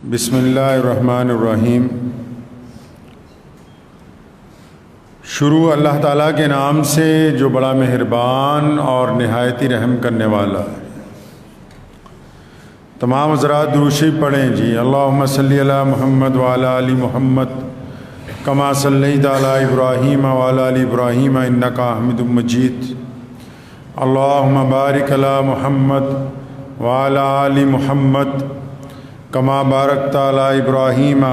بسم اللہ الرحمن الرحیم۔ شروع اللہ تعالیٰ کے نام سے جو بڑا مہربان اور نہایت ہی رحم کرنے والا ہے۔ تمام حضرات درود شریف پڑھیں جی۔ اللہم صلی علی محمد وعلی آل محمد کما صلیت علی ابراہیم وعلی آل ابراہیم انک حمید مجید۔ اللہم بارک علی محمد وعلی آل محمد کما بارکت علی ابراہیم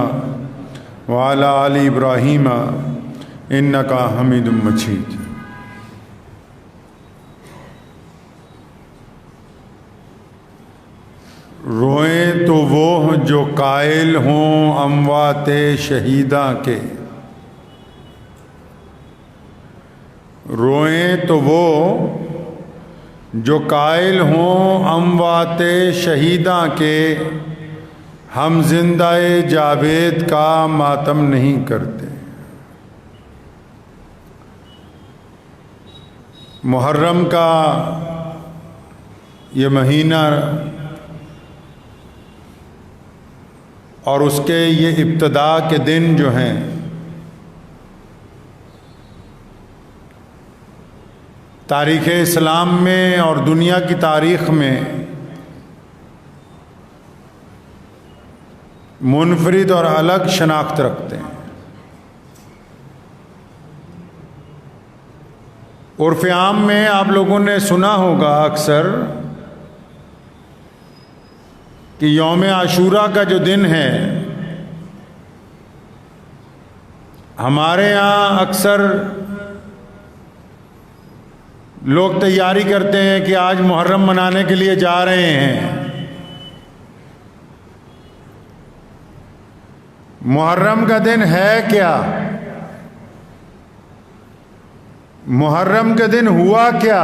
وعلی آل ابراہیم انک حمید مجید۔ روئیں تو وہ جو قائل ہوں اموات شہیداں کے، روئیں تو وہ جو قائل ہوں اموات شہیداں کے، ہم زندہ جاوید کا ماتم نہیں کرتے۔ محرم کا یہ مہینہ اور اس کے یہ ابتدا کے دن جو ہیں، تاریخ اسلام میں اور دنیا کی تاریخ میں منفرد اور الگ شناخت رکھتے ہیں۔ عرف عام میں آپ لوگوں نے سنا ہوگا اکثر کہ یوم عاشورہ کا جو دن ہے، ہمارے یہاں اکثر لوگ تیاری کرتے ہیں کہ آج محرم منانے کے لیے جا رہے ہیں۔ محرم کا دن ہے کیا؟ محرم کے دن ہوا کیا؟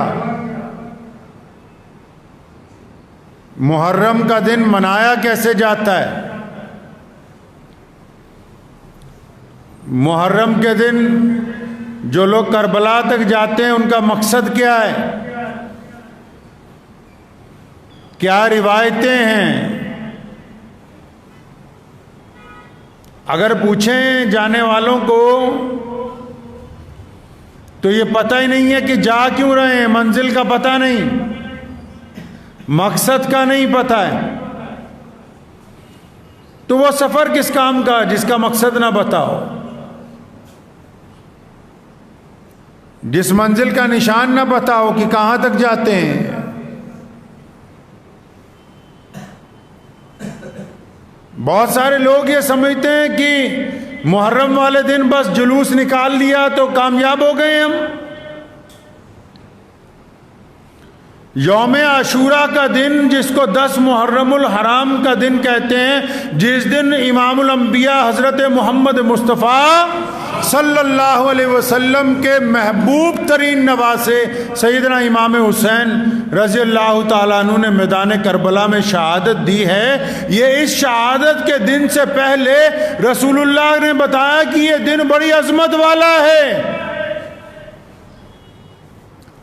محرم کا دن منایا کیسے جاتا ہے؟ محرم کے دن جو لوگ کربلا تک جاتے ہیں ان کا مقصد کیا ہے؟ کیا روایتیں ہیں؟ اگر پوچھیں جانے والوں کو تو یہ پتہ ہی نہیں ہے کہ جا کیوں رہے ہیں، منزل کا پتہ نہیں، مقصد کا نہیں پتہ ہے، تو وہ سفر کس کام کا جس کا مقصد نہ بتاؤ، جس منزل کا نشان نہ بتاؤ کہ کہاں تک جاتے ہیں۔ بہت سارے لوگ یہ سمجھتے ہیں کہ محرم والے دن بس جلوس نکال لیا تو کامیاب ہو گئے ہم۔ یوم عاشورہ کا دن جس کو 10 محرم الحرام کا دن کہتے ہیں، جس دن امام الانبیاء حضرت محمد مصطفیٰ صلی اللہ علیہ وسلم کے محبوب ترین نواسے سیدنا امام حسین رضی اللہ تعالیٰ عنہ نے میدان کربلا میں شہادت دی ہے، یہ اس شہادت کے دن سے پہلے رسول اللہ نے بتایا کہ یہ دن بڑی عظمت والا ہے۔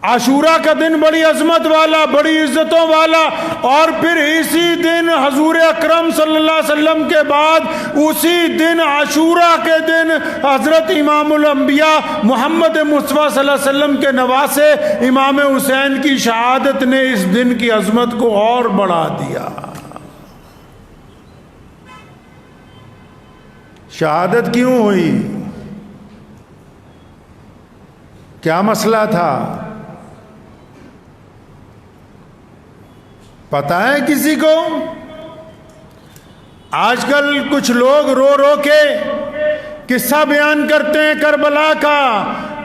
عاشورہ کا دن بڑی عظمت والا، بڑی عزتوں والا، اور پھر اسی دن حضور اکرم صلی اللہ علیہ وسلم کے بعد اسی دن عاشورہ کے دن حضرت امام الانبیاء محمد مصطفیٰ صلی اللہ علیہ وسلم کے نواسے امام حسین کی شہادت نے اس دن کی عظمت کو اور بڑھا دیا۔ شہادت کیوں ہوئی؟ کیا مسئلہ تھا؟ پتہ ہے کسی کو؟ آج کل کچھ لوگ رو رو کے قصہ بیان کرتے ہیں کربلا کا۔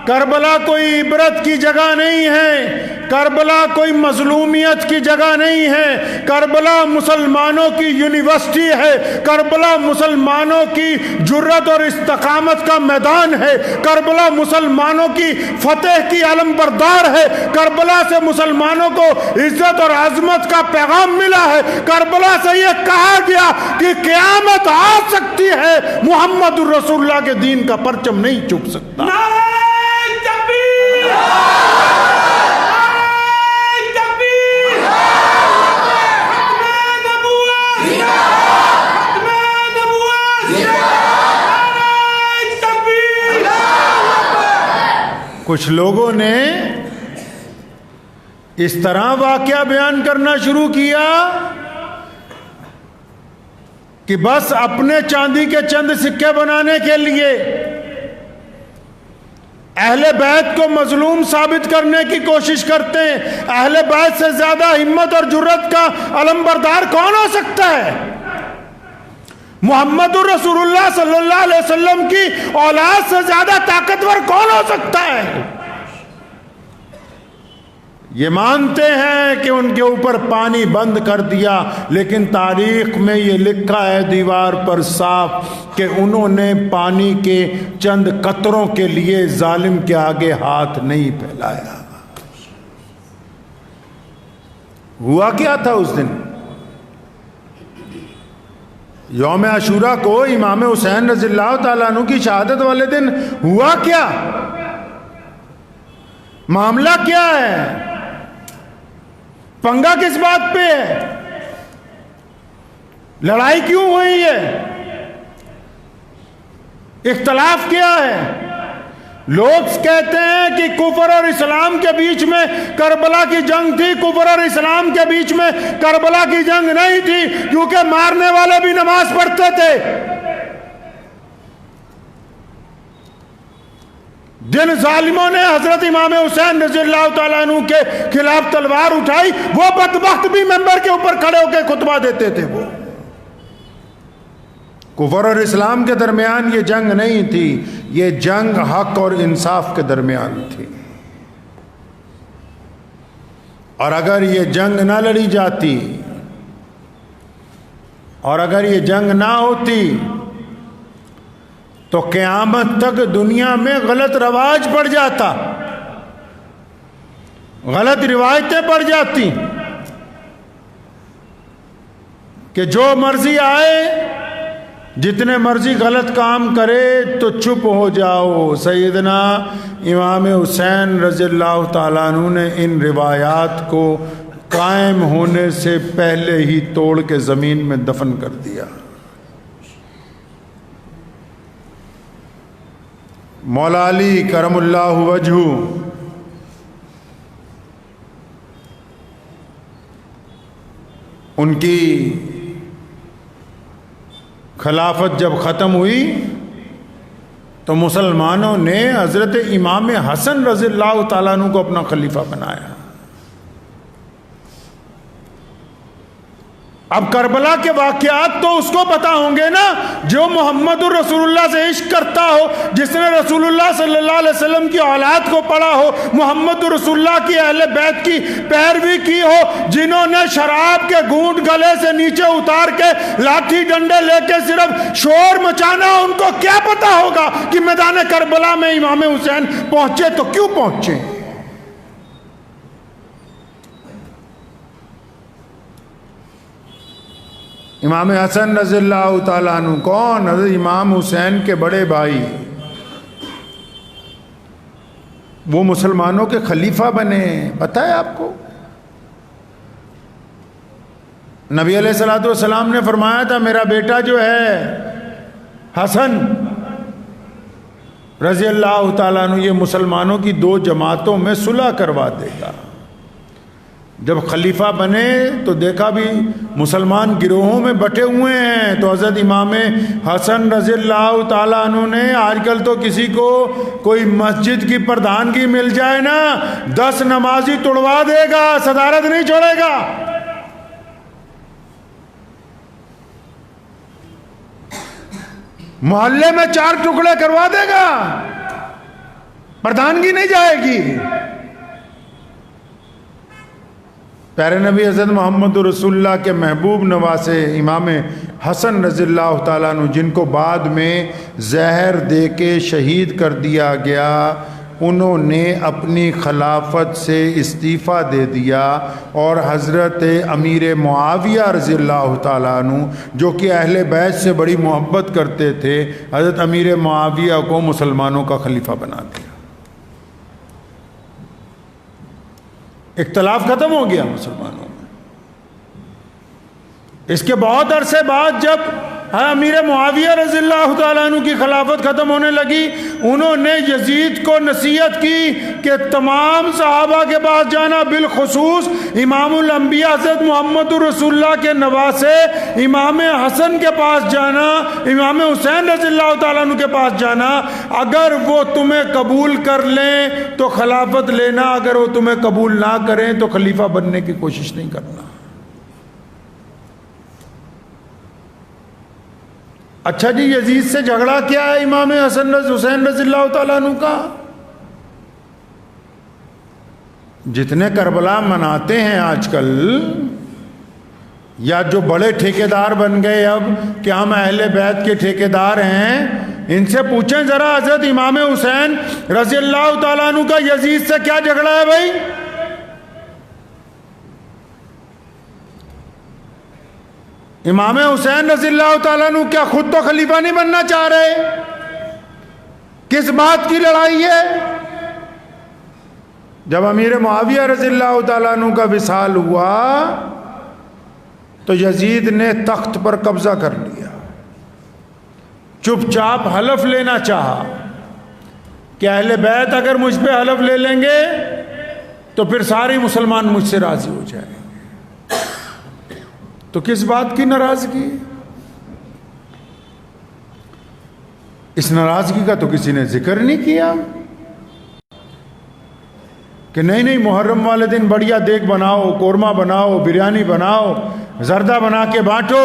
کربلا کوئی عبرت کی جگہ نہیں ہے، کربلا کوئی مظلومیت کی جگہ نہیں ہے، کربلا مسلمانوں کی یونیورسٹی ہے، کربلا مسلمانوں کی جرت اور استقامت کا میدان ہے، کربلا مسلمانوں کی فتح کی علم بردار ہے، کربلا سے مسلمانوں کو عزت اور عظمت کا پیغام ملا ہے، کربلا سے یہ کہا گیا کہ قیامت آ سکتی ہے، محمد الرسول اللہ کے دین کا پرچم نہیں چپ سکتا۔ کچھ لوگوں نے اس طرح واقعہ بیان کرنا شروع کیا کہ بس اپنے چاندی کے چند سکے بنانے کے لیے اہل بیت کو مظلوم ثابت کرنے کی کوشش کرتے ہیں. اہل بیت سے زیادہ ہمت اور جرت کا علمبردار کون ہو سکتا ہے؟ محمد الرسول اللہ صلی اللہ علیہ وسلم کی اولاد سے زیادہ طاقتور کون ہو سکتا ہے؟ یہ مانتے ہیں کہ ان کے اوپر پانی بند کر دیا، لیکن تاریخ میں یہ لکھا ہے دیوار پر صاف کہ انہوں نے پانی کے چند قطروں کے لیے ظالم کے آگے ہاتھ نہیں پھیلایا. ہوا کیا تھا اس دن؟ یوم عاشورہ کو امام حسین رضی اللہ تعالیٰ عنہ کی شہادت والے دن ہوا کیا؟ معاملہ کیا ہے؟ پنگا کس بات پہ ہے؟ لڑائی کیوں ہوئی ہے؟ اختلاف کیا ہے؟ لوگ کہتے ہیں کہ کفر اور اسلام کے بیچ میں کربلا کی جنگ تھی. کفر اور اسلام کے بیچ میں کربلا کی جنگ نہیں تھی، کیونکہ مارنے والے بھی نماز پڑھتے تھے. جن ظالموں نے حضرت امام حسین رضی اللہ تعالیٰ عنہ کے خلاف تلوار اٹھائی، وہ بدبخت بھی ممبر کے اوپر کھڑے ہو کے خطبہ دیتے تھے. وہ کفر اور اسلام کے درمیان یہ جنگ نہیں تھی، یہ جنگ حق اور انصاف کے درمیان تھی. اور اگر یہ جنگ نہ لڑی جاتی اور اگر یہ جنگ نہ ہوتی تو قیامت تک دنیا میں غلط رواج پڑ جاتا، غلط روایتیں پڑ جاتی کہ جو مرضی آئے، جتنے مرضی غلط کام کرے تو چپ ہو جاؤ. سیدنا امام حسین رضی اللہ تعالیٰ عنہ نے ان روایات کو قائم ہونے سے پہلے ہی توڑ کے زمین میں دفن کر دیا. مولا علی کرم اللہ وجہہ ان کی خلافت جب ختم ہوئی تو مسلمانوں نے حضرت امام حسن رضی اللہ تعالیٰ عنہ کو اپنا خلیفہ بنایا. اب کربلا کے واقعات تو اس کو پتا ہوں گے نا جو محمد الرسول اللہ سے عشق کرتا ہو، جس نے رسول اللہ صلی اللہ علیہ وسلم کی اولاد کو پڑھا ہو، محمد الرسول اللہ کی اہل بیت کی پیروی کی ہو، جنہوں نے شراب کے گھونٹ گلے سے نیچے اتار کے لاٹھی ڈنڈے لے کے صرف شور مچانا، ان کو کیا پتا ہوگا کہ میدان کربلا میں امام حسین پہنچے تو کیوں پہنچے؟ امام حسن رضی اللہ تعالیٰ عنہ کون؟ حضرت امام حسین کے بڑے بھائی، وہ مسلمانوں کے خلیفہ بنے. پتہ ہے آپ کو نبی علیہ الصلوۃ والسلام نے فرمایا تھا میرا بیٹا جو ہے حسن رضی اللہ تعالیٰ عنہ یہ مسلمانوں کی 2 جماعتوں میں صلح کروا دے گا. جب خلیفہ بنے تو دیکھا بھی مسلمان گروہوں میں بٹے ہوئے ہیں، تو حضرت امام حسن رضی اللہ تعالیٰ عنہ نے، آج کل تو کسی کو کوئی مسجد کی پردھانگی مل جائے نا 10 نمازی توڑوا دے گا، صدارت نہیں چھوڑے گا. محلے میں 4 ٹکڑے کروا دے گا، پردھانگی نہیں جائے گی. پیارے نبی حضرت محمد رسول اللہ کے محبوب نواسے امام حسن رضی اللہ تعالیٰ عنہ، جن کو بعد میں زہر دے کے شہید کر دیا گیا، انہوں نے اپنی خلافت سے استعفیٰ دے دیا اور حضرت امیر معاویہ رضی اللہ تعالیٰ عنہ جو کہ اہل بیت سے بڑی محبت کرتے تھے، حضرت امیر معاویہ کو مسلمانوں کا خلیفہ بنا دیا. اختلاف ختم ہو گیا مسلمانوں میں. اس کے بہت عرصے بعد جب امیر معاویہ رضی اللہ تعالیٰ عنہ کی خلافت ختم ہونے لگی، انہوں نے یزید کو نصیحت کی کہ تمام صحابہ کے پاس جانا، بالخصوص امام الانبیاء حضرت محمد رسول اللہ کے نواسے امام حسن کے پاس جانا، امام حسین رضی اللہ تعالیٰ عنہ کے پاس جانا، اگر وہ تمہیں قبول کر لیں تو خلافت لینا، اگر وہ تمہیں قبول نہ کریں تو خلیفہ بننے کی کوشش نہیں کرنا۔ اچھا جی، یزید سے جھگڑا کیا ہے امام حسن حسین رضی اللہ تعالیٰ عنہ کا؟ جتنے کربلا مناتے ہیں آج کل، یا جو بڑے ٹھیکیدار بن گئے اب کہ ہم اہل بیت کے ٹھیکیدار ہیں، ان سے پوچھیں ذرا حضرت امام حسین رضی اللہ تعالیٰ عنہ کا یزید سے کیا جھگڑا ہے بھائی؟ امام حسین رضی اللہ تعالیٰ عنہ کیا خود تو خلیفہ نہیں بننا چاہ رہے؟ کس بات کی لڑائی ہے؟ جب امیر معاویہ رضی اللہ تعالیٰ عنہ کا وصال ہوا تو یزید نے تخت پر قبضہ کر لیا، چپ چاپ حلف لینا چاہا کہ اہل بیت اگر مجھ پہ حلف لے لیں گے تو پھر سارے مسلمان مجھ سے راضی ہو جائیں گے۔ تو کس بات کی ناراضگی؟ اس ناراضگی کا تو کسی نے ذکر نہیں کیا کہ نہیں محرم والے دن بڑھیا دیگ بناؤ، قورمہ بناؤ، بریانی بناؤ، زردہ بنا کے بانٹو،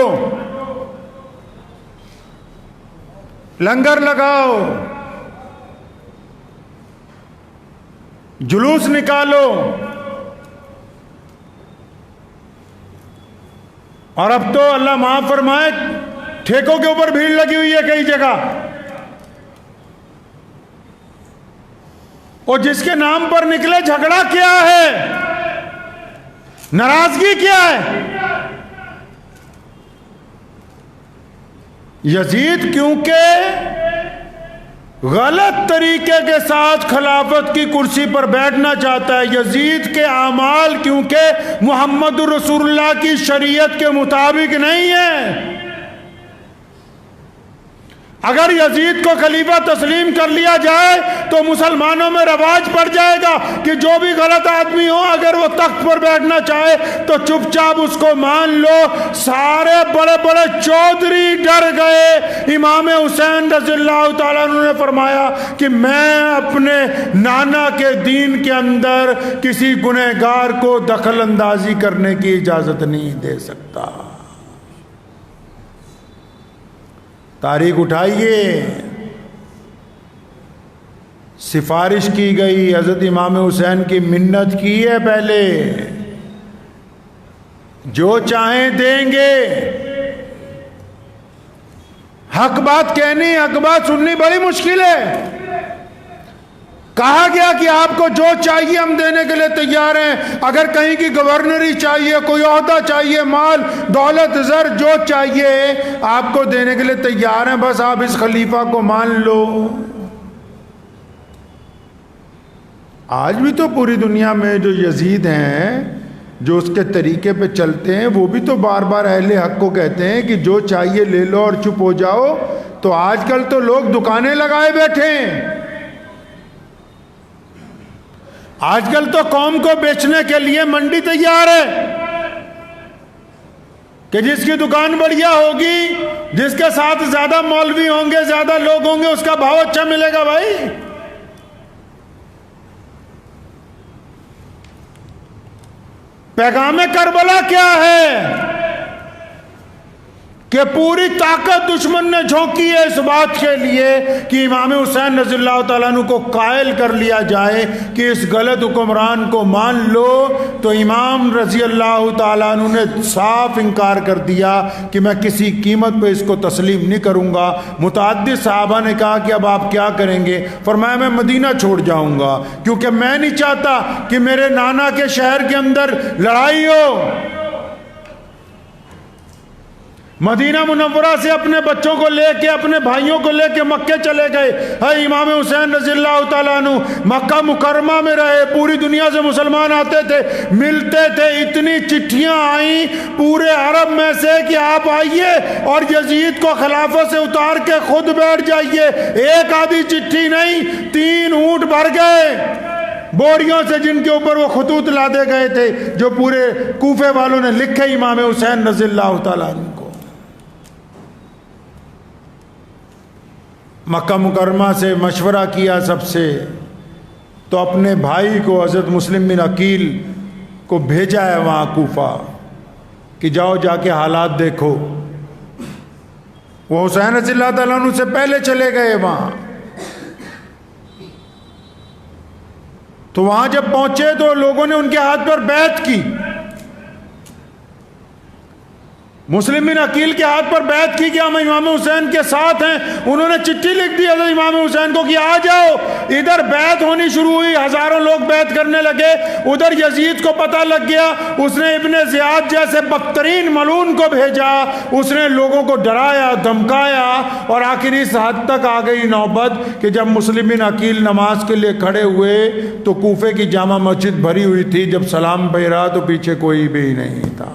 لنگر لگاؤ، جلوس نکالو۔ اور اب تو اللہ معاف فرمائے ٹھیکوں کے اوپر بھیڑ لگی ہوئی ہے کئی جگہ، اور جس کے نام پر نکلے جھگڑا کیا ہے، ناراضگی کیا ہے؟ یزید کیونکہ غلط طریقے کے ساتھ خلافت کی کرسی پر بیٹھنا چاہتا ہے، یزید کے اعمال کیونکہ محمد رسول اللہ کی شریعت کے مطابق نہیں ہے۔ اگر یزید کو خلیفہ تسلیم کر لیا جائے تو مسلمانوں میں رواج پڑ جائے گا کہ جو بھی غلط آدمی ہو اگر وہ تخت پر بیٹھنا چاہے تو چپ چاپ اس کو مان لو۔ سارے بڑے بڑے چودھری ڈر گئے۔ امام حسین رضی اللہ تعالیٰ عنہ نے فرمایا کہ میں اپنے نانا کے دین کے اندر کسی گنہگار کو دخل اندازی کرنے کی اجازت نہیں دے سکتا۔ تاریخ اٹھائیے، سفارش کی گئی، حضرت امام حسین کی منت کی ہے پہلے، جو چاہیں دیں گے۔ حق بات کہنی، حق بات سننی بڑی مشکل ہے۔ کہا گیا کہ آپ کو جو چاہیے ہم دینے کے لیے تیار ہیں، اگر کہیں کی گورنری چاہیے، کوئی عہدہ چاہیے، مال دولت زر جو چاہیے آپ کو دینے کے لیے تیار ہیں، بس آپ اس خلیفہ کو مان لو۔ آج بھی تو پوری دنیا میں جو یزید ہیں، جو اس کے طریقے پہ چلتے ہیں، وہ بھی تو بار بار اہل حق کو کہتے ہیں کہ جو چاہیے لے لو اور چپ ہو جاؤ۔ تو آج کل تو لوگ دکانیں لگائے بیٹھے ہیں، آج کل تو قوم کو بیچنے کے لیے منڈی تیار ہے کہ جس کی دکان بڑھیا ہوگی، جس کے ساتھ زیادہ مولوی ہوں گے، زیادہ لوگ ہوں گے، اس کا بھاؤ اچھا ملے گا۔ بھائی پیغام کربلا کیا ہے کہ پوری طاقت دشمن نے جھونکی ہے اس بات کے لیے کہ امام حسین رضی اللہ تعالیٰ عنہ کو قائل کر لیا جائے کہ اس غلط حکمران کو مان لو۔ تو امام رضی اللہ تعالیٰ عنہ نے صاف انکار کر دیا کہ میں کسی قیمت پہ اس کو تسلیم نہیں کروں گا۔ متعدد صحابہ نے کہا کہ اب آپ کیا کریں گے؟ فرمایا میں مدینہ چھوڑ جاؤں گا، کیونکہ میں نہیں چاہتا کہ میرے نانا کے شہر کے اندر لڑائی ہو۔ مدینہ منورہ سے اپنے بچوں کو لے کے اپنے بھائیوں کو لے کے مکے چلے گئے. امام حسین رضی اللہ تعالیٰ عنہ مکہ مکرمہ میں رہے. پوری دنیا سے مسلمان آتے تھے, ملتے تھے. اتنی چٹھیاں آئیں پورے عرب میں سے کہ آپ آئیے اور یزید کو خلافت سے اتار کے خود بیٹھ جائیے. ایک آدھی چٹھی نہیں, 3 اونٹ بھر گئے بوریوں سے, جن کے اوپر وہ خطوط لادے گئے تھے جو پورے کوفے والوں نے لکھے امام حسین رضی اللہ تعالیٰ عنہ کو. مکہ مکرمہ سے مشورہ کیا سب سے, تو اپنے بھائی کو حضرت مسلم بن عقیل کو بھیجا ہے وہاں کوفہ کہ جاؤ جا کے حالات دیکھو. وہ حسین رضی اللہ تعالیٰ عنہ سے پہلے چلے گئے وہاں. تو وہاں جب پہنچے تو لوگوں نے ان کے ہاتھ پر بیعت کی. مسلم بن عقیل کے ہاتھ پر بیعت کی کہ ہم امام حسین کے ساتھ ہیں. انہوں نے چٹھی لکھ دی حضرت امام حسین کو کہ آ جاؤ. ادھر بیعت ہونی شروع ہوئی, ہزاروں لوگ بیعت کرنے لگے. ادھر یزید کو پتہ لگ گیا, اس نے ابن زیاد جیسے بدترین ملعون کو بھیجا. اس نے لوگوں کو ڈرایا دھمکایا, اور آخر اس حد تک آ گئی نوبت کہ جب مسلم بن عقیل نماز کے لیے کھڑے ہوئے تو کوفے کی جامع مسجد بھری ہوئی تھی. جب سلام پھیرا تو پیچھے کوئی بھی نہیں تھا.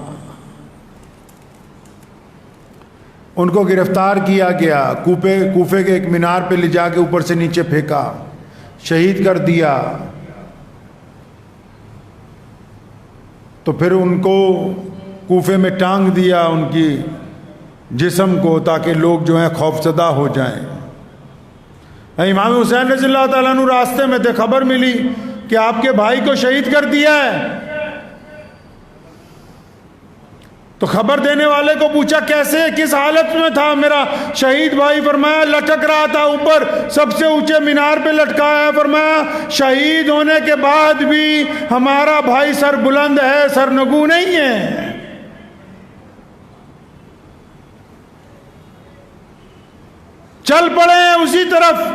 ان کو گرفتار کیا گیا, کوفے کے ایک مینار پہ لے جا کے اوپر سے نیچے پھینکا, شہید کر دیا. تو پھر ان کو کوفے میں ٹانگ دیا ان کی جسم کو, تاکہ لوگ جو ہیں خوفزدہ ہو جائیں. امام حسین رضی اللہ تعالیٰ عنہ راستے میں تھے, خبر ملی کہ آپ کے بھائی کو شہید کر دیا ہے. تو خبر دینے والے کو پوچھا کیسے, کس حالت میں تھا میرا شہید بھائی؟ فرمایا لٹک رہا تھا اوپر سب سے اونچے مینار پہ لٹکایا ہے. فرمایا شہید ہونے کے بعد بھی ہمارا بھائی سر بلند ہے, سرنگوں نہیں ہے. چل پڑے ہیں اسی طرف.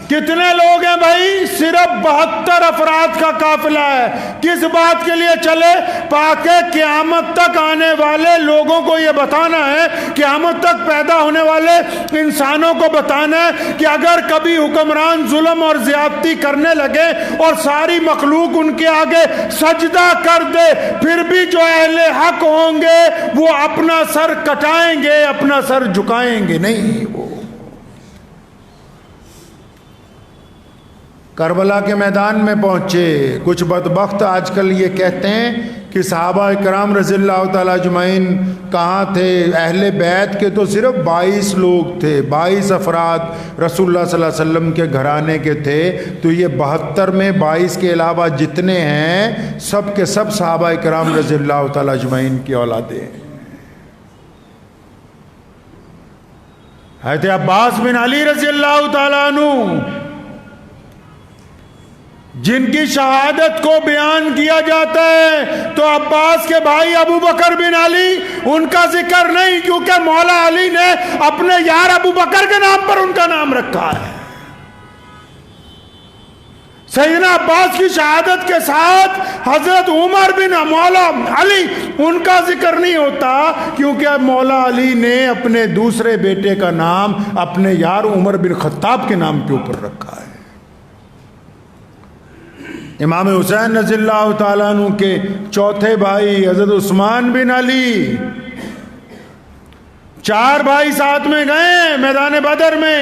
کتنے لوگ ہیں بھائی؟ صرف 72 افراد کا قافلہ ہے. کس بات کے لیے چلے؟ تاکہ قیامت تک آنے والے لوگوں کو یہ بتانا ہے, قیامت تک پیدا ہونے والے انسانوں کو بتانا ہے کہ اگر کبھی حکمران ظلم اور زیادتی کرنے لگے اور ساری مخلوق ان کے آگے سجدہ کر دے, پھر بھی جو اہل حق ہوں گے وہ اپنا سر کٹائیں گے, اپنا سر جھکائیں گے نہیں. وہ کربلا کے میدان میں پہنچے. کچھ بدبخت آج کل یہ کہتے ہیں کہ صحابہ کرام رضی اللہ تعالیٰ اجمعین کہاں تھے؟ اہل بیت کے تو صرف 22 لوگ تھے, 22 افراد رسول اللہ صلی اللہ علیہ وسلم کے گھرانے کے تھے. تو یہ 72 میں 22 کے علاوہ جتنے ہیں سب کے سب صحابہ کرام رضی اللہ تعالیٰ اجمعین کی اولادیں ہیں. حضرت عباس بن علی رضی اللہ تعالیٰ عنہ جن کی شہادت کو بیان کیا جاتا ہے, تو عباس کے بھائی ابو بکر بن علی ان کا ذکر نہیں, کیونکہ مولا علی نے اپنے یار ابو بکر کے نام پر ان کا نام رکھا ہے. سیدنا عباس کی شہادت کے ساتھ حضرت عمر بن مولا علی ان کا ذکر نہیں ہوتا, کیونکہ مولا علی نے اپنے دوسرے بیٹے کا نام اپنے یار عمر بن خطاب کے نام کے اوپر رکھا ہے. امام حسین رضی اللہ تعالیٰ عنہ کے چوتھے بھائی حضرت عثمان بن علی, 4 بھائی ساتھ میں گئے میدان بدر میں.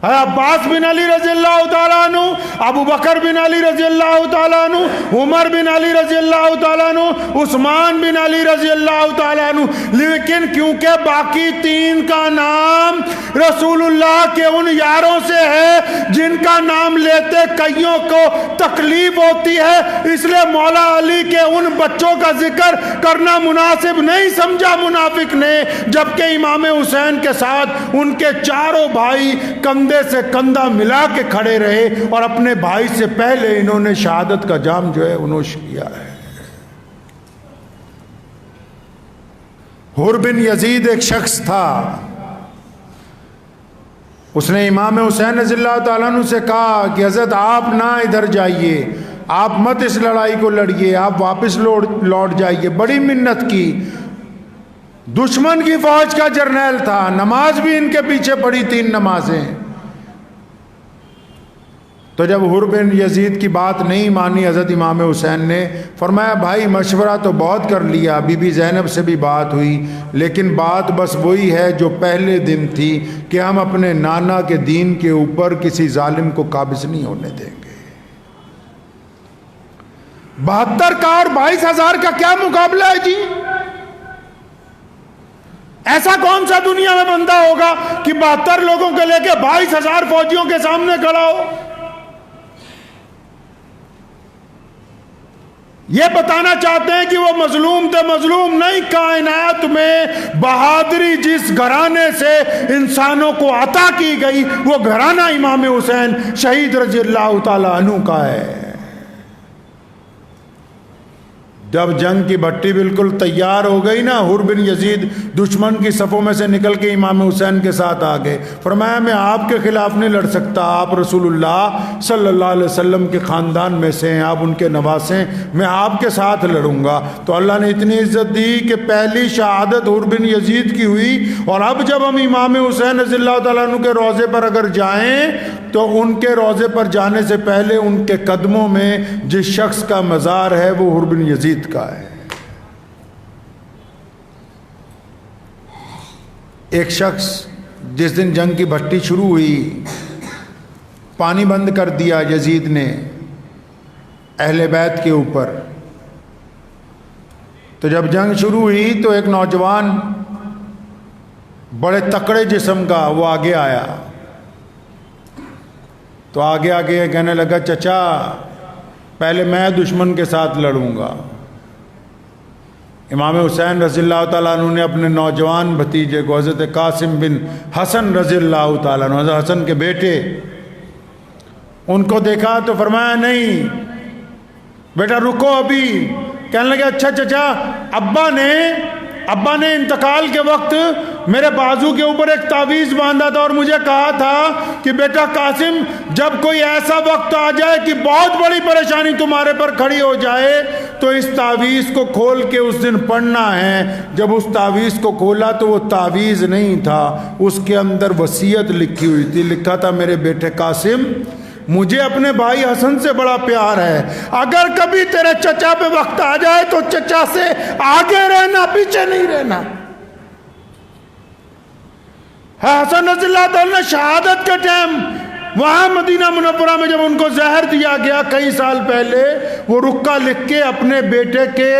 عباس بن علی رضی اللہ تعالیٰ عنہ, ابو بکر بن علی رضی اللہ تعالیٰ عنہ, عمر بن علی رضی اللہ تعالیٰ عنہ, عثمان بن علی رضی اللہ تعالیٰ عنہ. لیکن کیونکہ باقی 3 کا نام رسول اللہ کے ان یاروں سے ہے جن کا نام لیتے کئیوں کو تکلیف ہوتی ہے, اس لیے مولا علی کے ان بچوں کا ذکر کرنا مناسب نہیں سمجھا منافق نے. جبکہ امام حسین کے ساتھ ان کے 4 بھائی کندھے سے کندھا ملا کے کھڑے رہے, اور اپنے بھائی سے پہلے انہوں نے شہادت کا جام جو ہے انوش کیا ہے. حر بن یزید ایک شخص تھا, اس نے امام حسین رضی اللہ تعالیٰ عنہ سے کہا کہ حضرت آپ نہ ادھر جائیے, آپ مت اس لڑائی کو لڑیے, آپ واپس لوٹ جائیے. بڑی منت کی. دشمن کی فوج کا جرنیل تھا، نماز بھی ان کے پیچھے پڑھی 3 نمازیں۔ تو جب حر بن یزید کی بات نہیں مانی حضرت امام حسین نے فرمایا بھائی مشورہ تو بہت کر لیا، بی بی زینب سے بھی بات ہوئی، لیکن بات بس وہی ہے جو پہلے دن تھی کہ ہم اپنے نانا کے دین کے اوپر کسی ظالم کو قابض نہیں ہونے دیں گے۔ 72 کا اور 22,000 کا کیا مقابلہ ہے جی؟ ایسا کون سا دنیا میں بندہ ہوگا کہ 72 لوگوں کے لے کے 22,000 فوجیوں کے سامنے کھڑا ہو؟ یہ بتانا چاہتے ہیں کہ وہ مظلوم تھے، مظلوم نہیں، کائنات میں بہادری جس گھرانے سے انسانوں کو عطا کی گئی وہ گھرانہ امام حسین شہید رضی اللہ تعالی عنہ کا ہے۔ جب جنگ کی بھٹی بالکل تیار ہو گئی نا، حر بن یزید دشمن کی صفوں میں سے نکل کے امام حسین کے ساتھ آ گئے، فرمایا میں آپ کے خلاف نہیں لڑ سکتا، آپ رسول اللہ صلی اللہ علیہ وسلم کے خاندان میں سے ہیں، آپ ان کے نواسے ہیں، میں آپ کے ساتھ لڑوں گا۔ تو اللہ نے اتنی عزت دی کہ پہلی شہادت حر بن یزید کی ہوئی، اور اب جب ہم امام حسین رضی اللہ تعالیٰ عنہ کے روضے پر اگر جائیں تو ان کے روضے پر جانے سے پہلے ان کے قدموں میں جس شخص کا مزار ہے وہ حر بن یزید کا ہے۔ ایک شخص جس دن جنگ کی بھٹی شروع ہوئی، پانی بند کر دیا یزید نے اہل بیت کے اوپر، تو جب جنگ شروع ہوئی تو ایک نوجوان بڑے تکڑے جسم کا وہ آگے آیا، تو آگے آگے کہنے لگا چچا پہلے میں دشمن کے ساتھ لڑوں گا۔ امام حسین رضی اللہ تعالیٰ عنہ نے اپنے نوجوان بھتیجے کو حضرت قاسم بن حسن رضی اللہ تعالیٰ عنہ، حضرت حسن کے بیٹے، ان کو دیکھا تو فرمایا نہیں بیٹا رکو ابھی۔ کہنے لگے اچھا چچا، ابا نے انتقال کے وقت میرے بازو کے اوپر ایک تعویذ باندھا تھا اور مجھے کہا تھا کہ بیٹا قاسم جب کوئی ایسا وقت آ جائے کہ بہت بڑی پریشانی تمہارے پر کھڑی ہو جائے تو اس تعویذ کو کھول کے اس دن پڑھنا ہے۔ جب اس تعویذ کو کھولا تو وہ تعویذ نہیں تھا، اس کے اندر وصیت لکھی ہوئی تھی، لکھا تھا میرے بیٹے قاسم مجھے اپنے بھائی حسن سے بڑا پیار ہے، اگر کبھی تیرے چچا پہ وقت آ جائے تو چچا سے آگے رہنا، پیچھے نہیں رہنا۔ حسن رضی اللہ تعالیٰ نے شہادت کے ٹائم وہاں مدینہ منورہ میں جب ان کو زہر دیا گیا کئی سال پہلے، وہ رکا لکھ کے اپنے بیٹے کے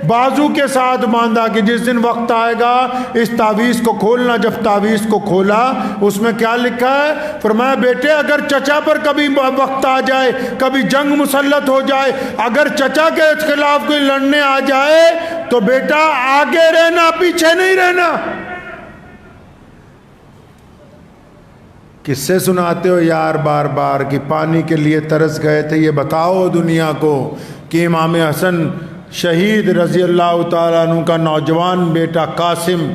بازو کے ساتھ باندھا کہ جس دن وقت آئے گا اس تعویذ کو کھولنا۔ جب تعویذ کو کھولا اس میں کیا لکھا ہے؟ فرمایا بیٹے اگر چچا پر کبھی وقت آ جائے، کبھی جنگ مسلط ہو جائے، اگر چچا کے خلاف کوئی لڑنے آ جائے تو بیٹا آگے رہنا، پیچھے نہیں رہنا۔ کس سے سناتے ہو یار بار بار کہ پانی کے لیے ترس گئے تھے؟ یہ بتاؤ دنیا کو کہ امام حسن شہید رضی اللہ تعالیٰ عنہ کا نوجوان بیٹا قاسم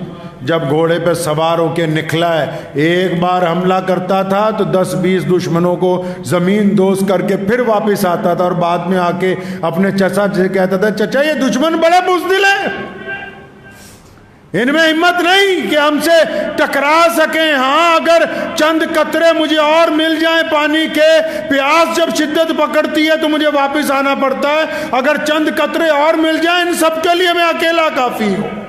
جب گھوڑے پہ سوار ہو کے نکلا ہے، ایک بار حملہ کرتا تھا تو 10-20 دشمنوں کو زمین دوز کر کے پھر واپس آتا تھا، اور بعد میں آ کے اپنے چچا سے کہتا تھا چچا یہ دشمن بڑے بزدل ہیں، ان میں ہمت نہیں کہ ہم سے ٹکرا سکیں، ہاں اگر چند قطرے مجھے اور مل جائیں پانی کے، پیاس جب شدت پکڑتی ہے تو مجھے واپس آنا پڑتا ہے، اگر چند قطرے اور مل جائیں ان سب کے لیے میں اکیلا کافی ہوں۔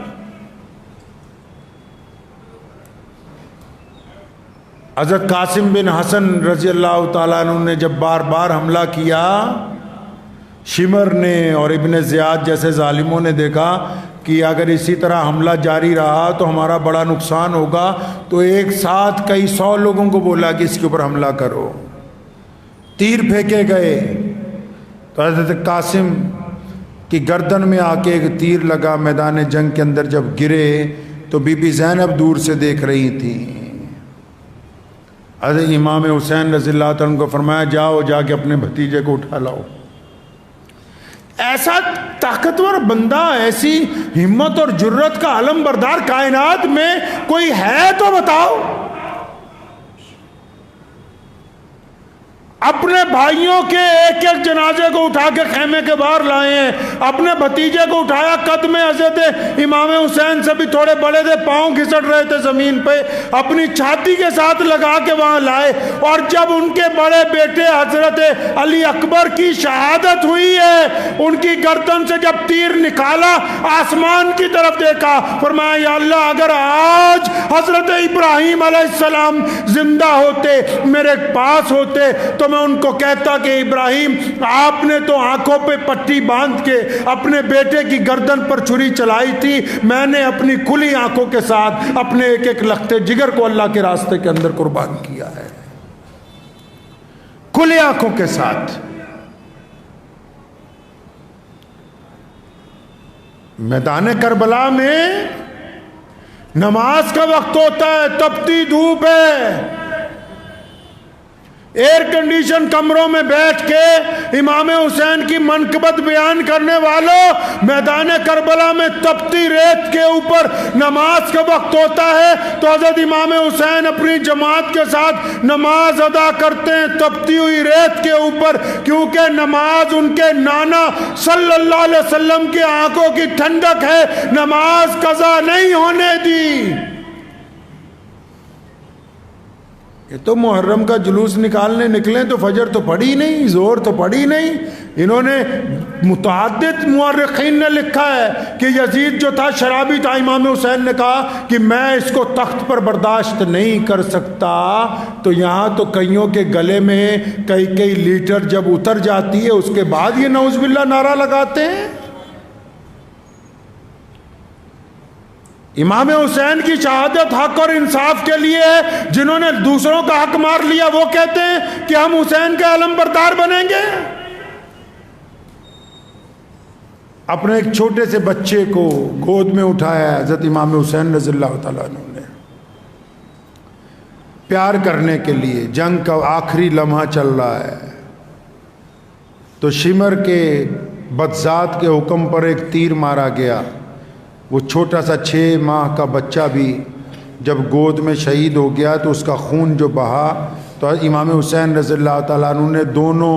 حضرت قاسم بن حسن رضی اللہ تعالیٰ عنہ نے جب بار بار حملہ کیا، شمر نے اور ابن زیاد جیسے ظالموں نے دیکھا کہ اگر اسی طرح حملہ جاری رہا تو ہمارا بڑا نقصان ہوگا، تو ایک ساتھ کئی 100 لوگوں کو بولا کہ اس کے اوپر حملہ کرو، تیر پھینکے گئے تو حضرت قاسم کی گردن میں آ کے ایک تیر لگا، میدان جنگ کے اندر جب گرے تو بی بی زینب دور سے دیکھ رہی تھی۔ حضرت امام حسین رضی اللہ تعالیٰ کو فرمایا جاؤ جا کے اپنے بھتیجے کو اٹھا لاؤ۔ ایسا طاقتور بندہ، ایسی ہمت اور جرت کا علم بردار کائنات میں کوئی ہے تو بتاؤ۔ اپنے بھائیوں کے ایک ایک جنازے کو اٹھا کے خیمے کے باہر لائے ہیں، اپنے بھتیجے کو اٹھایا، قد میں حضرت امام حسین سے بھی تھوڑے بڑے تھے، پاؤں گھسٹ رہے تھے زمین پہ، اپنی چھاتی کے ساتھ لگا کے وہاں لائے، اور جب ان کے بڑے بیٹے حضرت علی اکبر کی شہادت ہوئی ہے، ان کی گردن سے جب تیر نکالا، آسمان کی طرف دیکھا، فرمایا یا اللہ اگر آج حضرت ابراہیم علیہ السلام زندہ ہوتے، میرے پاس ہوتے، تو میں ان کو کہتا کہ ابراہیم آپ نے تو آنکھوں پہ پٹی باندھ کے اپنے بیٹے کی گردن پر چھری چلائی تھی، میں نے اپنی کھلی آنکھوں کے ساتھ اپنے ایک ایک لختے جگر کو اللہ کے راستے کے اندر قربان کیا ہے، کھلی آنکھوں کے ساتھ۔ میدان کربلا میں نماز کا وقت ہوتا ہے، تپتی دھوپ ہے، ایئر کنڈیشن کمروں میں بیٹھ کے امام حسین کی منقبت بیان کرنے والوں، میدان کربلا میں تپتی ریت کے اوپر نماز کا وقت ہوتا ہے تو حضرت امام حسین اپنی جماعت کے ساتھ نماز ادا کرتے ہیں تپتی ہوئی ریت کے اوپر، کیونکہ نماز ان کے نانا صلی اللہ علیہ وسلم کی آنکھوں کی ٹھنڈک ہے، نماز قضا نہیں ہونے دی۔ یہ تو محرم کا جلوس نکالنے نکلیں تو فجر تو پڑھی نہیں، زور تو پڑھی نہیں۔ انہوں نے متعدد مورخین نے لکھا ہے کہ یزید جو تھا شرابی تھا، امام حسین نے کہا کہ میں اس کو تخت پر برداشت نہیں کر سکتا، تو یہاں تو کئیوں کے گلے میں کئی لیٹر جب اتر جاتی ہے اس کے بعد یہ نعوذ باللہ نعرہ لگاتے ہیں۔ امام حسین کی شہادت حق اور انصاف کے لیے ہے، جنہوں نے دوسروں کا حق مار لیا وہ کہتے ہیں کہ ہم حسین کے علم بردار بنیں گے۔ اپنے ایک چھوٹے سے بچے کو گود میں اٹھایا ہے حضرت امام حسین رضی اللہ تعالیٰ عنہ نے، پیار کرنے کے لیے۔ جنگ کا آخری لمحہ چل رہا ہے تو شمر کے بدذات کے حکم پر ایک تیر مارا گیا، وہ چھوٹا سا 6 ماہ کا بچہ بھی جب گود میں شہید ہو گیا تو اس کا خون جو بہا تو امام حسین رضی اللہ تعالیٰ عنہ نے دونوں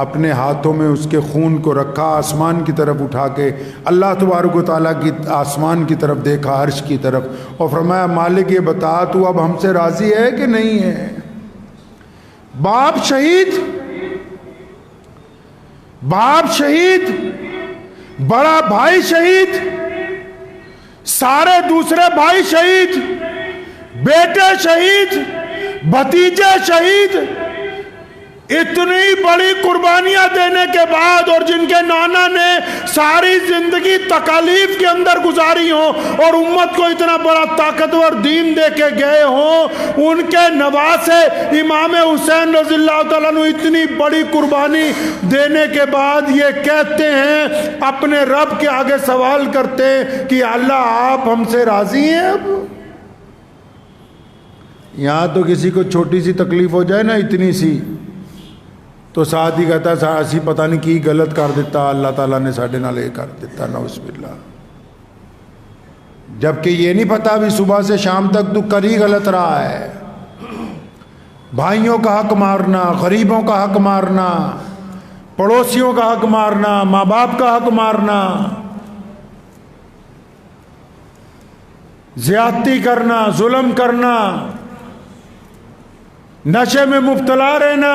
اپنے ہاتھوں میں اس کے خون کو رکھا، آسمان کی طرف اٹھا کے اللہ تبارک و تعالیٰ کی آسمان کی طرف دیکھا، عرش کی طرف، اور فرمایا مالک یہ بتا تو اب ہم سے راضی ہے کہ نہیں ہے؟ باپ شہید، باپ شہید، بڑا بھائی شہید، سارے دوسرے بھائی شہید، بیٹے شہید، بھتیجے شہید، اتنی بڑی قربانیاں دینے کے بعد، اور جن کے نانا نے ساری زندگی تکالیف کے اندر گزاری ہوں اور امت کو اتنا بڑا طاقتور دین دے کے گئے ہوں، ان کے نواسے امام حسین رضی اللہ تعالیٰ عنہ اتنی بڑی قربانی دینے کے بعد یہ کہتے ہیں، اپنے رب کے آگے سوال کرتے ہیں کہ اللہ آپ ہم سے راضی ہیں؟ اب یہاں تو کسی کو چھوٹی سی تکلیف ہو جائے نا، اتنی سی، تو ساتھ ہی کہتا ہے اسی پتہ نہیں کی غلط کر دیتا، اللہ تعالیٰ نے ساڈے نال یہ کر دیتا، نعوذ باللہ۔ جبکہ یہ نہیں پتا بھی صبح سے شام تک تو کر ہی غلط رہا ہے، بھائیوں کا حق مارنا، غریبوں کا حق مارنا، پڑوسیوں کا حق مارنا، ماں باپ کا حق مارنا، زیادتی کرنا، ظلم کرنا، نشے میں مبتلا رہنا،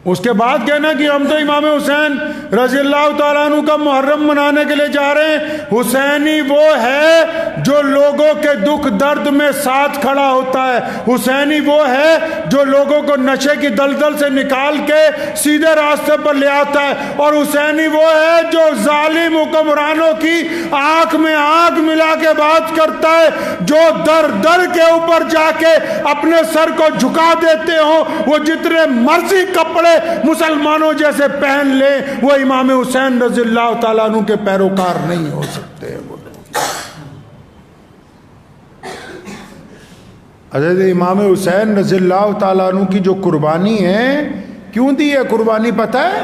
اس کے بعد کہنا کہ ہم تو امام حسین رضی اللہ تعالیٰ عنہ کا محرم منانے کے لیے جا رہے ہیں۔ حسینی وہ ہے جو لوگوں کے دکھ درد میں ساتھ کھڑا ہوتا ہے، حسینی وہ ہے جو لوگوں کو نشے کی دلدل سے نکال کے سیدھے راستے پر لے آتا ہے، اور حسینی وہ ہے جو ظالم حکمرانوں کی آنکھ میں آنکھ ملا کے بات کرتا ہے، جو در در کے اوپر جا کے اپنے سر کو جھکا دیتے ہوں، وہ جتنے مرضی کپڑے مسلمانوں جیسے پہن لیں، وہ امام حسین رضی اللہ تعالیٰ عنہ کے پیروکار نہیں ہو سکتے۔ حضرت امام حسین رضی اللہ تعالیٰ عنہ کی جو قربانی ہے، کیوں دی ہے قربانی پتہ ہے؟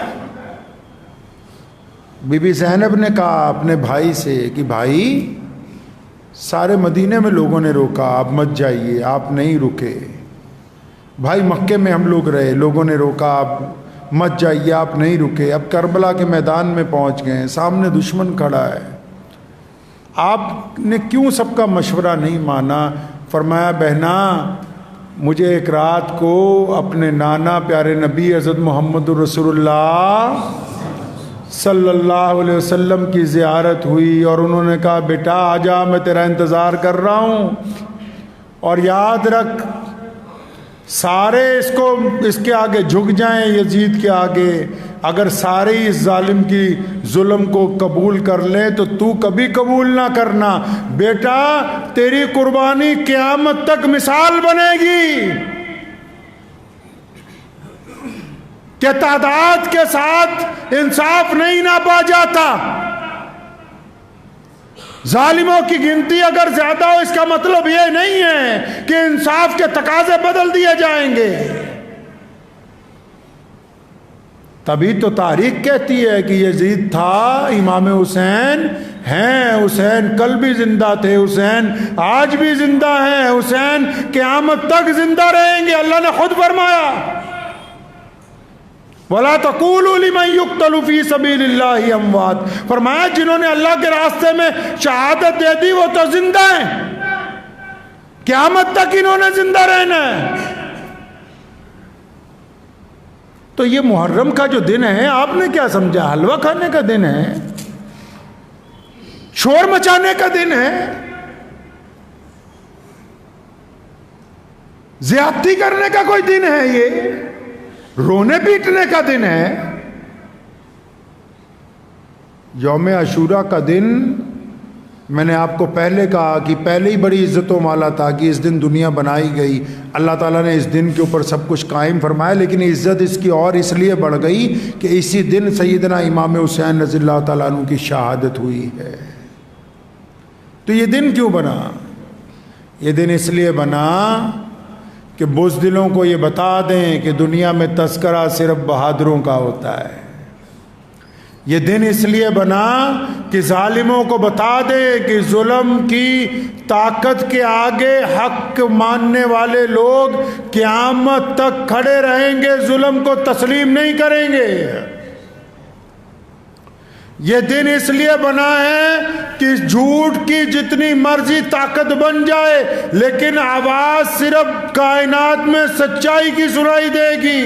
بی بی زینب نے کہا اپنے بھائی سے کہ بھائی سارے مدینے میں لوگوں نے روکا آپ مت جائیے، آپ نہیں رکے، بھائی مکے میں ہم لوگ رہے، لوگوں نے روکا آپ مت جائیے، آپ نہیں رکے، اب کربلا کے میدان میں پہنچ گئے، سامنے دشمن کھڑا ہے، آپ نے کیوں سب کا مشورہ نہیں مانا؟ فرمایا بہنا مجھے ایک رات کو اپنے نانا پیارے نبی حضرت محمد رسول اللہ صلی اللہ علیہ وسلم کی زیارت ہوئی، اور انہوں نے کہا بیٹا آ جا، میں تیرا انتظار کر رہا ہوں، اور یاد رکھ سارے اس کے آگے جھک جائیں، یزید کے آگے، اگر سارے اس ظالم کی ظلم کو قبول کر لیں تو تو کبھی قبول نہ کرنا، بیٹا تیری قربانی قیامت تک مثال بنے گی کہ تعداد کے ساتھ انصاف نہیں ناپا جاتا، ظالموں کی گنتی اگر زیادہ ہو اس کا مطلب یہ نہیں ہے کہ انصاف کے تقاضے بدل دیے جائیں گے۔ تبھی تو تاریخ کہتی ہے کہ یزید تھا، امام حسین ہیں، حسین کل بھی زندہ تھے، حسین آج بھی زندہ ہیں، حسین قیامت تک زندہ رہیں گے، اللہ نے خود فرمایا وَلَا تَقُولُوا لِمَنْ يُقْتَلُ فِي سَبِيلِ اللَّهِ أَمْوَاتٌ، فرمایا جنہوں نے اللہ کے راستے میں شہادت دے دی وہ تو زندہ ہیں، قیامت تک انہوں نے زندہ رہنا ہے۔ تو یہ محرم کا جو دن ہے آپ نے کیا سمجھا؟ حلوہ کھانے کا دن ہے، شور مچانے کا دن ہے، زیادتی کرنے کا کوئی دن ہے؟ یہ رونے پیٹنے کا دن ہے۔ یوم عاشورہ کا دن میں نے آپ کو پہلے کہا کہ پہلے ہی بڑی عزت و مالا تھا کہ اس دن دنیا بنائی گئی، اللہ تعالیٰ نے اس دن کے اوپر سب کچھ قائم فرمایا، لیکن عزت اس کی اور اس لیے بڑھ گئی کہ اسی دن سیدنا امام حسین رضی اللہ تعالیٰ عنہ کی شہادت ہوئی ہے۔ تو یہ دن کیوں بنا؟ یہ دن اس لیے بنا کہ بزدلوں کو یہ بتا دیں کہ دنیا میں تذکرہ صرف بہادروں کا ہوتا ہے۔ یہ دن اس لیے بنا کہ ظالموں کو بتا دے کہ ظلم کی طاقت کے آگے حق ماننے والے لوگ قیامت تک کھڑے رہیں گے، ظلم کو تسلیم نہیں کریں گے۔ یہ دن اس لیے بنا ہے کہ جھوٹ کی جتنی مرضی طاقت بن جائے لیکن آواز صرف کائنات میں سچائی کی سنائی دے گی۔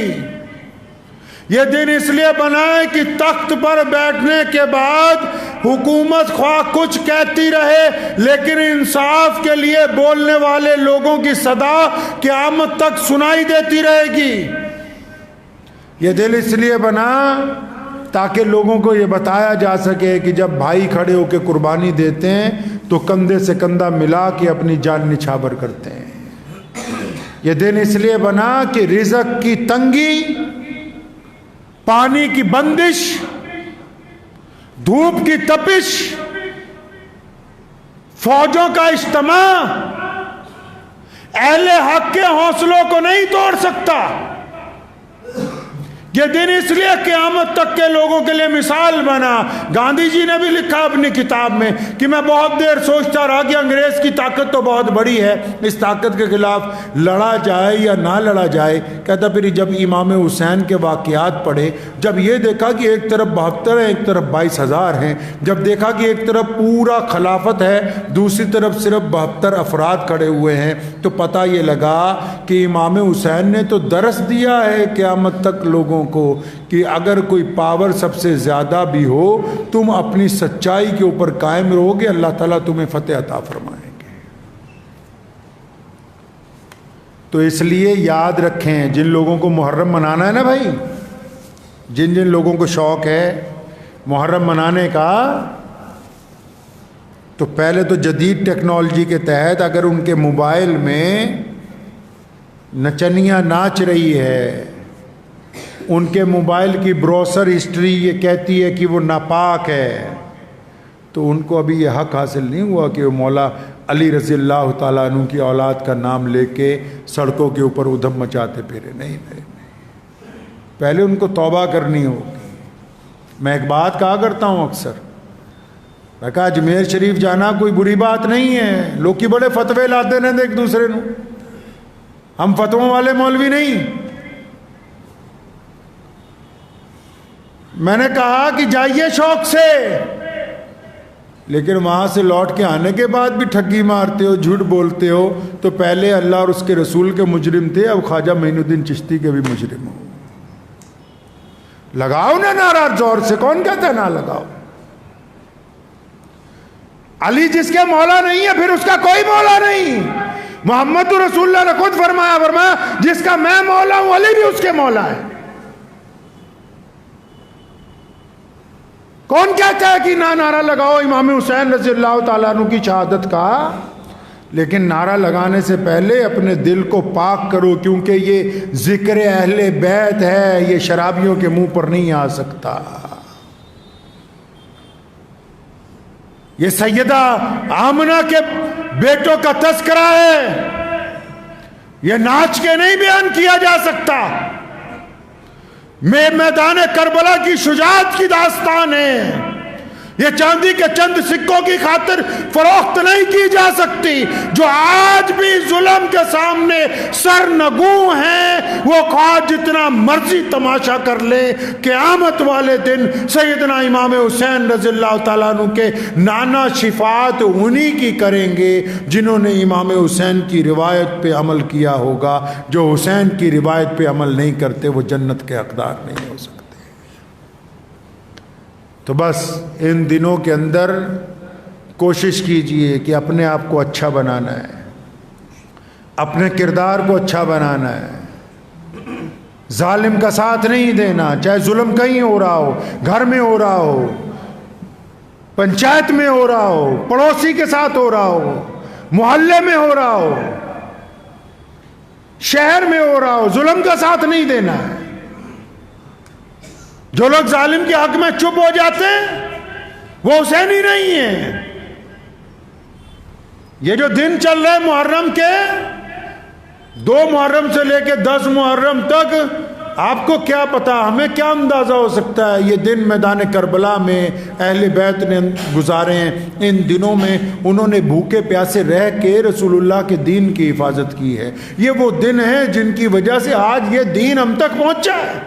یہ دن اس لیے بنا ہے کہ تخت پر بیٹھنے کے بعد حکومت خواہ کچھ کہتی رہے لیکن انصاف کے لیے بولنے والے لوگوں کی صدا قیامت تک سنائی دیتی رہے گی۔ یہ دن اس لیے بنا تاکہ لوگوں کو یہ بتایا جا سکے کہ جب بھائی کھڑے ہو کے قربانی دیتے ہیں تو کندھے سے کندھا ملا کے اپنی جان نچھاور کرتے ہیں۔ یہ دن اس لیے بنا کہ رزق کی تنگی، پانی کی بندش، دھوپ کی تپش، فوجوں کا اجتماع اہل حق کے حوصلوں کو نہیں توڑ سکتا۔ یہ دن اس لیے قیامت تک کے لوگوں کے لیے مثال بنا۔ گاندھی جی نے بھی لکھا اپنی کتاب میں کہ میں بہت دیر سوچتا رہا کہ انگریز کی طاقت تو بہت بڑی ہے، اس طاقت کے خلاف لڑا جائے یا نہ لڑا جائے۔ کہتا پھر جب امام حسین کے واقعات پڑھے، جب یہ دیکھا کہ ایک طرف 72 ہیں ایک طرف 22,000 ہیں، جب دیکھا کہ ایک طرف پورا خلافت ہے دوسری طرف صرف 72 افراد کھڑے ہوئے ہیں، تو پتہ یہ لگا کہ امام حسین نے تو درس دیا ہے قیامت تک لوگوں کو کہ اگر کوئی پاور سب سے زیادہ بھی ہو تم اپنی سچائی کے اوپر قائم رہو گے، اللہ تعالیٰ تمہیں فتح عطا فرمائیں گے۔ تو اس لیے یاد رکھیں، جن لوگوں کو محرم منانا ہے نا بھائی، جن لوگوں کو شوق ہے محرم منانے کا، تو پہلے تو جدید ٹیکنالوجی کے تحت اگر ان کے موبائل میں نچنیاں ناچ رہی ہے، ان کے موبائل کی بروسر ہسٹری یہ کہتی ہے کہ وہ ناپاک ہے، تو ان کو ابھی یہ حق حاصل نہیں ہوا کہ وہ مولا علی رضی اللہ تعالیٰ عنہ کی اولاد کا نام لے کے سڑکوں کے اوپر ادھم مچاتے پھرے۔ نہیں، پہلے ان کو توبہ کرنی ہوگی۔ میں ایک بات کہا کرتا ہوں اکثر، میں کہا اجمیر شریف جانا کوئی بری بات نہیں ہے، لوگ کی بڑے فتوے لاتے رہتے ایک دوسرے نو، ہم فتووں والے مولوی نہیں. میں نے کہا کہ جائیے شوق سے، لیکن وہاں سے لوٹ کے آنے کے بعد بھی ٹھگی مارتے ہو، جھوٹ بولتے ہو، تو پہلے اللہ اور اس کے رسول کے مجرم تھے، اب خواجہ معین الدین چشتی کے بھی مجرم ہو. لگاؤ نا نعرہ زور سے، کون کہتا ہے نہ لگاؤ؟ علی جس کے مولا نہیں ہے پھر اس کا کوئی مولا نہیں. محمد رسول اللہ نے خود فرمایا جس کا میں مولا ہوں علی بھی اس کے مولا ہے. کون کہتا ہے کہ نہ نعرہ لگاؤ امام حسین رضی اللہ تعالیٰ عنہ کی شہادت کا؟ لیکن نعرہ لگانے سے پہلے اپنے دل کو پاک کرو، کیونکہ یہ ذکر اہل بیت ہے، یہ شرابیوں کے منہ پر نہیں آ سکتا. یہ سیدہ آمنہ کے بیٹوں کا تذکرہ ہے، یہ ناچ کے نہیں بیان کیا جا سکتا. میدان کربلا کی شجاعت کی داستان ہے. یہ چاندی کے چند سکوں کی خاطر فروخت نہیں کی جا سکتی. جو آج بھی ظلم کے سامنے سرنگوں ہیں وہ خواہ جتنا مرضی تماشا کر لے، قیامت والے دن سیدنا امام حسین رضی اللہ تعالیٰ عنہ کے نانا شفاعت انہی کی کریں گے جنہوں نے امام حسین کی روایت پہ عمل کیا ہوگا. جو حسین کی روایت پہ عمل نہیں کرتے وہ جنت کے حقدار نہیں ہو سکتے. تو بس ان دنوں کے اندر کوشش کیجئے کہ اپنے آپ کو اچھا بنانا ہے، اپنے کردار کو اچھا بنانا ہے. ظالم کا ساتھ نہیں دینا، چاہے ظلم کہیں ہو رہا ہو، گھر میں ہو رہا ہو، پنچایت میں ہو رہا ہو، پڑوسی کے ساتھ ہو رہا ہو، محلے میں ہو رہا ہو، شہر میں ہو رہا ہو، ظلم کا ساتھ نہیں دینا ہے. جو لوگ ظالم کے حق میں چپ ہو جاتے ہیں وہ حسینی نہیں ہیں. یہ جو دن چل رہے محرم کے، 2 محرم سے لے کے 10 محرم تک، آپ کو کیا پتا، ہمیں کیا اندازہ ہو سکتا ہے یہ دن میدان کربلا میں اہل بیت نے گزارے ہیں. ان دنوں میں انہوں نے بھوکے پیاسے رہ کے رسول اللہ کے دین کی حفاظت کی ہے. یہ وہ دن ہیں جن کی وجہ سے آج یہ دین ہم تک پہنچا ہے.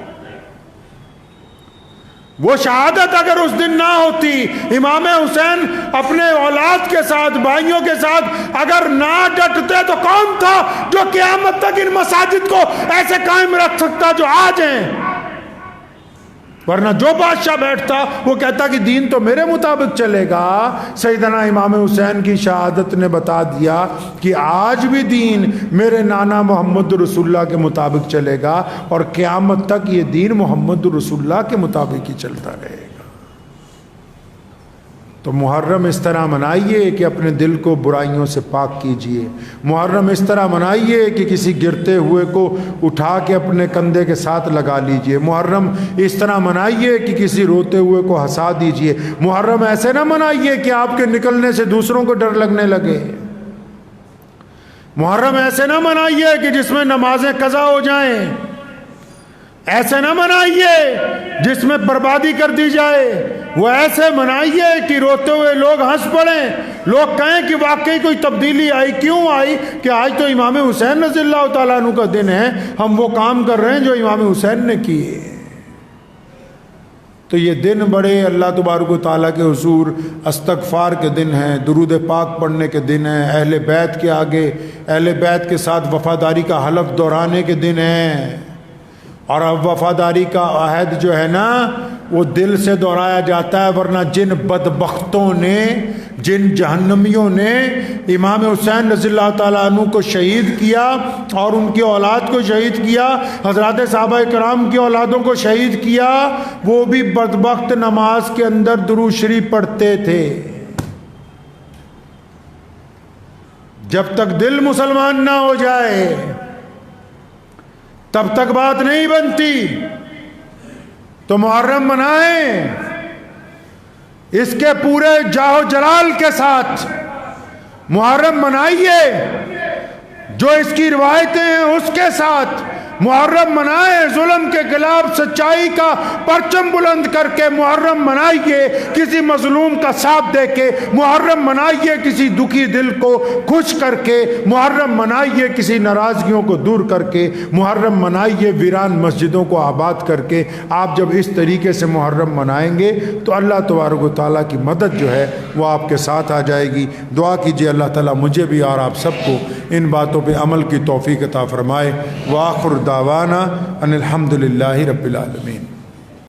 وہ شہادت اگر اس دن نہ ہوتی، امام حسین اپنے اولاد کے ساتھ، بھائیوں کے ساتھ اگر نہ ڈٹتے، تو کون تھا جو قیامت تک ان مساجد کو ایسے قائم رکھ سکتا جو آج ہیں؟ ورنہ جو بادشاہ بیٹھتا وہ کہتا کہ دین تو میرے مطابق چلے گا. سیدنا امام حسین کی شہادت نے بتا دیا کہ آج بھی دین میرے نانا محمد رسول اللہ کے مطابق چلے گا، اور قیامت تک یہ دین محمد رسول اللہ کے مطابق ہی چلتا رہے گا. تو محرم اس طرح منائیے کہ اپنے دل کو برائیوں سے پاک کیجئے. محرم اس طرح منائیے کہ کسی گرتے ہوئے کو اٹھا کے اپنے کندھے کے ساتھ لگا لیجئے. محرم اس طرح منائیے کہ کسی روتے ہوئے کو ہنسا دیجئے. محرم ایسے نہ منائیے کہ آپ کے نکلنے سے دوسروں کو ڈر لگنے لگے. محرم ایسے نہ منائیے کہ جس میں نمازیں قضا ہو جائیں. ایسے نہ منائیے جس میں بربادی کر دی جائے. وہ ایسے منائیے کہ روتے ہوئے لوگ ہنس پڑیں، لوگ کہیں کہ واقعی کوئی تبدیلی آئی. کیوں آئی؟ کہ آج تو امام حسین رضی اللہ تعالیٰ عنہ کا دن ہے، ہم وہ کام کر رہے ہیں جو امام حسین نے کیے. تو یہ دن بڑے اللہ تبارک و تعالیٰ کے حضور استغفار کے دن ہیں، درود پاک پڑھنے کے دن ہیں، اہل بیت کے آگے اہل بیت کے ساتھ وفاداری کا حلف دہرانے کے دن ہیں. اور اب وفاداری کا عہد جو ہے نا وہ دل سے دہرایا جاتا ہے، ورنہ جن بدبختوں نے، جن جہنمیوں نے امام حسین رضی اللہ تعالیٰ عنہ کو شہید کیا اور ان کی اولاد کو شہید کیا، حضرات صحابہ کرام کی اولادوں کو شہید کیا، وہ بھی بدبخت نماز کے اندر درود شریف پڑھتے تھے. جب تک دل مسلمان نہ ہو جائے تب تک بات نہیں بنتی. تو محرم منائیں اس کے پورے جاہ و جلال کے ساتھ. محرم منائیے جو اس کی روایتیں ہیں اس کے ساتھ. محرم منائیں، ظلم کے خلاف سچائی کا پرچم بلند کر کے محرم منائیے، کسی مظلوم کا ساتھ دے کے محرم منائیے، کسی دکھی دل کو خوش کر کے محرم منائیے، کسی ناراضگیوں کو دور کر کے محرم منائیے، ویران مسجدوں کو آباد کر کے۔ آپ جب اس طریقے سے محرم منائیں گے تو اللہ تبارک و تعالیٰ کی مدد جو ہے وہ آپ کے ساتھ آ جائے گی۔ دعا کیجئے اللہ تعالیٰ مجھے بھی اور آپ سب کو ان باتوں پہ عمل کی توفیق عطا فرمائے۔ وآخر دعوانا ان الحمد للہ رب العالمین۔